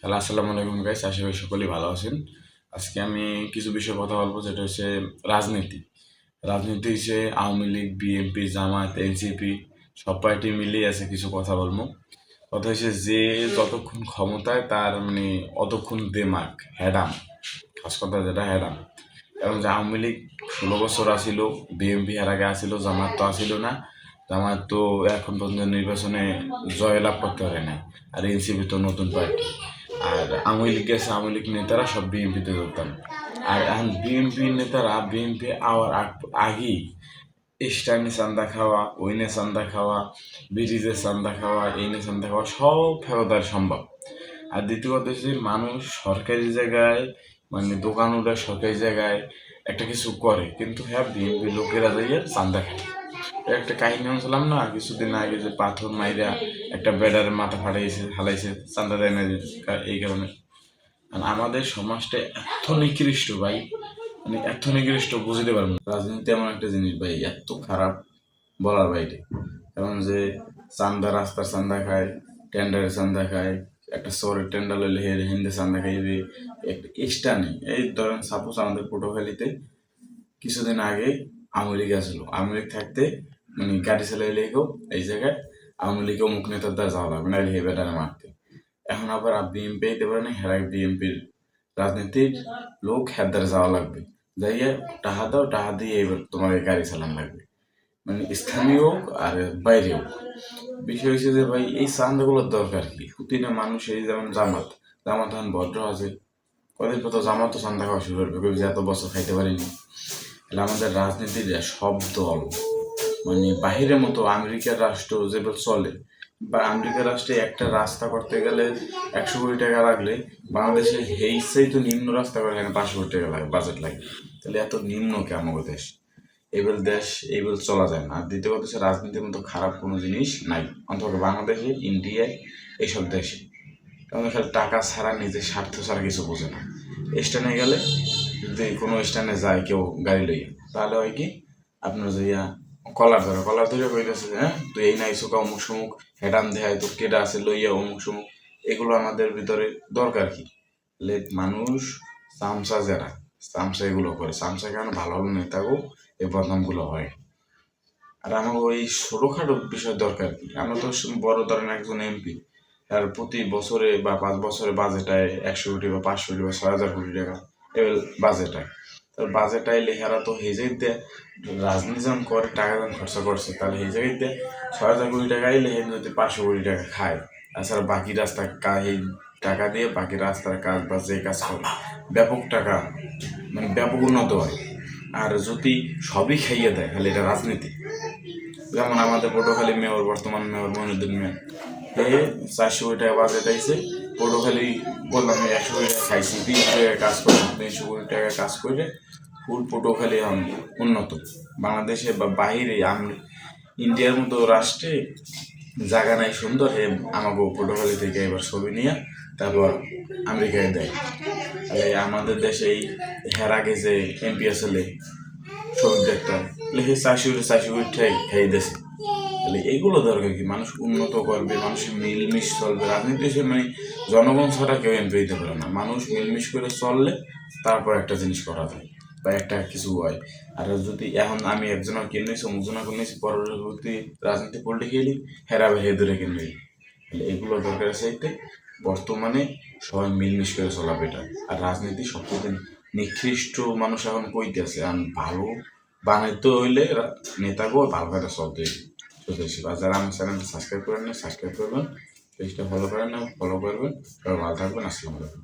Hello, আসসালামু আলাইকুম guys. আশা করি সকলেই ভালো আছেন। আজকে আমি কিছু বিষয়ে কথা বলবো, যেটা হচ্ছে রাজনীতি। রাজনীতি হচ্ছে আওয়ামী লীগ, বিএনপি, জামায়াত, এনসিপি সব পার্টি মিলিয়ে আছে কিছু কথা বলবো। কথা হচ্ছে যে যতক্ষণ ক্ষমতায় তার অতক্ষণ দেমাগ হ্যাডাম, খাস কথা যেটা হ্যাডাম। কারণ যে আওয়ামী লীগ 16 বছর আসিল, বিএনপি এর আগে আসিল, জামায়াত তো আসিল না। জামায়াত তো এখন পর্যন্ত নির্বাচনে জয়লাভ করতে পারে নাই। আর এনসিপি তো নতুন পার্টি। আর আওয়ামী লীগ গেছে, আওয়ামী লীগ নেতারা সব বিএনপিতে যোগদান। আর এখন বিএনপি নেতারা বিএনপি আওয়ার আগেই স্টাইনে চান্দা খাওয়া, ওইনে চান্দা খাওয়া, ব্রিটিশের চান্দা খাওয়া, এইনে চান্দা খাওয়া সব ফেরত সম্ভব। আর দ্বিতীয় কথা হচ্ছে মানুষ সরকারি জায়গায় দোকান উঠে সরকারি জায়গায় একটা কিছু করে, কিন্তু হ্যাঁ বিএনপি লোকেরা যাইয়ে চান্দা খায়। একটা কাহিনী শুনছিলাম না কিছুদিন আগে, যে পাথর মাইরা একটা বেডারের মাথা ফাটাইছে হালাইছে, চান্দা দেয় না এই কারণে। আর আমাদের সমাজটা এত নিকৃষ্ট ভাই, এত নিকৃষ্ট বুঝতে পারবো না। রাজনীতি এমন একটা জিনিস ভাই, এত খারাপ বলার বাইরে। কারণ যে চান্দা, রাস্তার চান্দা খায়, টেন্ডারের চান্দা খায়, একটা শহরের টেন্ডার লইলে হিন্দে চান্দা খাইবে। একটা এক্সট্রা নেই। এই ধরেন সাপোজ আমাদের পটুয়াখালীতে কিছুদিন আগে আওয়ামী লীগ আসলো। আওয়ামী লীগ থাকতে গাড়ি চালাইলে এই জায়গায় আওয়ামী লীগ অমুক নেতার দ্বারা যাওয়া লাগবে না, হে বেটারে মারতে। এখন আবার বিএনপি দিতে পারে না, হেরাই বিএনপির রাজনীতির লোক হের দ্বারা যাওয়া লাগবে, যাইয়ে টাহা দাও, টাহা দিয়ে এবার তোমার গাড়ি চালান লাগবে। স্থানীয় হোক আর বাইরে হোক, বিষয় হচ্ছে যে ভাই এই চান্দাগুলোর দরকার কি? প্রতিটা মানুষ, এই যেমন জামাত, জামাত এখন ভদ্র আছে, কদিন পর তো জামাত তো চান্দা খাওয়া শুরু করবে, যে এত বছর খাইতে পারিনি। তাহলে আমাদের রাজনীতির সব দল বাহিরের মতো আমেরিকার রাষ্ট্র যেভাবে চলে, বা আমেরিকার রাষ্ট্রে একটা রাস্তা করতে গেলে 100 কোটি টাকা লাগলে, বাংলাদেশে হেইসেই তো নিম্ন রাস্তা করে 500 কোটি টাকা লাগে, বাজেট লাগে। তাহলে এত নিম্ন কে আমাদের দেশ? দেশ এইবার চলা যায় না। আর দ্বিতীয় কথা হচ্ছে রাজনীতির মতো খারাপ কোনো জিনিস নাই, অন্তত বাংলাদেশে, ইন্ডিয়ায়, এইসব দেশে। কারণ খালি টাকা ছাড়া, নিজের স্বার্থ ছাড়া কিছু বোঝে না। স্ট্যান্ডে গেলে, যদি কোনো স্ট্যান্ডে যায় কেউ গাড়ি লইয়া, তাহলে হয় কি আপনার যাইয়া কলার ধরে কইতেছে, হ্যাঁ তুই এই নাই সুকা অমুক সমুক, হেডাম দেহায় তোর কেডা আছে লইয়া অমুক সমুক। এগুলো আমাদের ভিতরে দরকার কি? মানুষ চামচা যারা চামচা এগুলো করে, চামচা কেন ভালো ভালো নেতাগো এই বদনামগুলো হয়। আর আমার ওই ছোটোখাটো বিষয় দরকার কি? আমরা তো বড় ধরেন একজন এমপি, আর প্রতি বছরে বা 5 বছরে বাজেটায় 100 কোটি বা 500 কোটি বা 6000 কোটি টাকা এবার বাজেটায়। তো বাজেটায় লেখারা তো এই জায়গায় রাজনীতি যখন করে, টাকা যখন খরচা করছে, তাহলে এই জায়গাতে 6000 কোটি টাকা এলে যদি 500 কোটি টাকা খায়, তাছাড়া বাকি রাস্তা এই টাকা দিয়ে বাকি রাস্তার কাজ বা যে কাজ করে ব্যাপক টাকা, ব্যাপক উন্নত হয়। আর যদি সবই খাইয়ে দেয়, খালি এটা রাজনীতি। যেমন আমাদের পটুয়াখালী মেয়র, বর্তমান মেয়র মহিনুদ্দিন মেয়র, 400 কোটি টাকা বাজেট আইছে। পটুয়াখালী বললাম 100 কোটি টাকা খাইছি, 300 টাকা কাজ করে, 300 কোটি টাকা কাজ করে ফুল পটুয়াখালী উন্নত। বাংলাদেশে বা বাহিরে ইন্ডিয়ার মতো রাষ্ট্রে জায়গা নাই সুন্দর, আমাকে পটুয়াখালী থেকে এবার ছবি নিয়ে তারপর আমেরিকায় দেয়। আমাদের দেশে এই হের আগে যে এমপি আসলে শহীদ ডাক্তার, লেখে 400 কোটি খাই দেশে। তাহলে এইগুলো দরকার কি? মানুষ উন্নত করবে, মানুষের মিলমিশ চলবে। রাজনীতি জনগণ ছাড়া কেউ এমপি দিতে পারে না। মানুষ মিলমিশ করে চললে তারপর একটা জিনিস করা যায় বা একটা কিছু হয়। আর যদি এখন আমি একজনের কিনেছি, অমুকজনের কিনেছি, পরবর্তী রাজনীতি পলিটিক্যালি হেরাবে হে ধরে কিনবে। তাহলে এগুলো দরকার আছে। বর্তমানে সবাই মিলমিশ করে চলা বেটার। আর রাজনীতি সবচেয়ে নিকৃষ্ট মানুষ এখন কইতে আছে, আর ভালো বানাইতে হইলে নেতাকেও ভালো করে চলতে চলতেছি। বা যারা আমার চ্যানেলটা সাবস্ক্রাইব করেন না, সাবস্ক্রাইব করবেন, পেজটা ফলো করেন না, ফলো করবেন। সবাই ভালো থাকবেন। আসসালামু আলাইকুম।